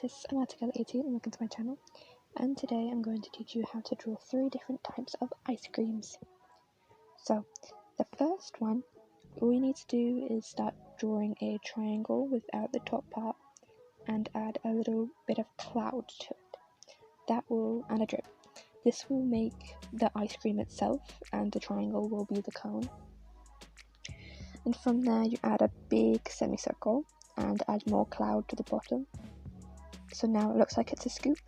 artist, I'm Article18 and welcome to my channel, and today I'm going to teach you how to draw 3 different types of ice creams. So the first one, all you need to do is start drawing a triangle without the top part and add a little bit of cloud to it. And a drip. This will make the ice cream itself and the triangle will be the cone. And from there you add a big semicircle and add more cloud to the bottom. So now it looks like it's a scoop.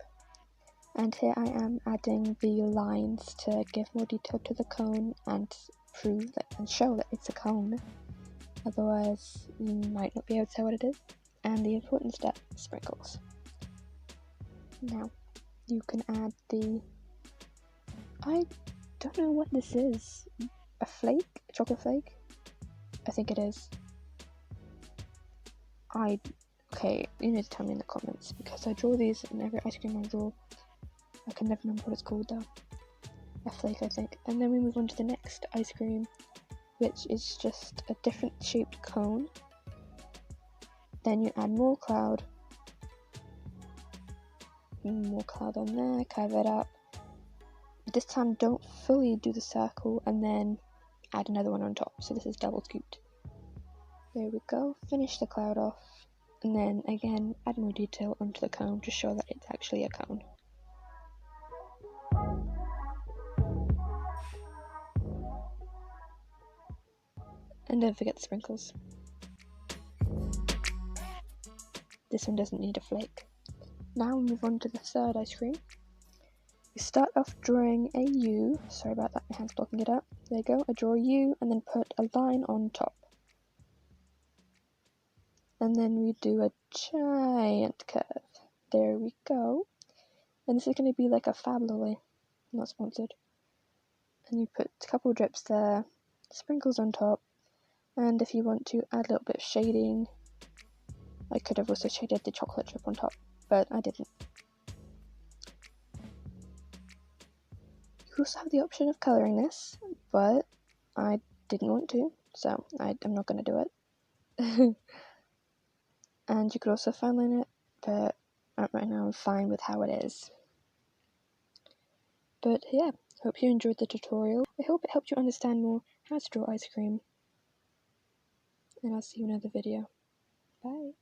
And here I am adding the lines to give more detail to the cone and prove that and show that it's a cone. Otherwise you might not be able to tell what it is. And the important step, sprinkles. Now you can add I don't know what this is. A flake? A chocolate flake? I think it is. Okay, you need to tell me in the comments because I draw these in every ice cream I draw. I can never remember what it's called though. A flake, I think. And then we move on to the next ice cream, which is just a different shaped cone. Then you add more cloud on there, cover it up. This time don't fully do the circle and then add another one on top. So this is double scooped. There we go, finish the cloud off. And then again, add more detail onto the cone to show that it's actually a cone. And don't forget the sprinkles. This one doesn't need a flake. Now we move on to the third ice cream. We start off drawing a U. Sorry about that, my hand's blocking it up. There you go, I draw a U and then put a line on top. And then we do a giant curve. There we go. And this is going to be like a Fab Lolly, not sponsored. And you put a couple drips there, sprinkles on top, and if you want to add a little bit of shading, I could have also shaded the chocolate chip on top, but I didn't. You also have the option of colouring this, but I didn't want to, so I'm not going to do it. And you could also fine line it, but right now I'm fine with how it is. But yeah, hope you enjoyed the tutorial. I hope it helped you understand more how to draw ice cream. And I'll see you in another video. Bye!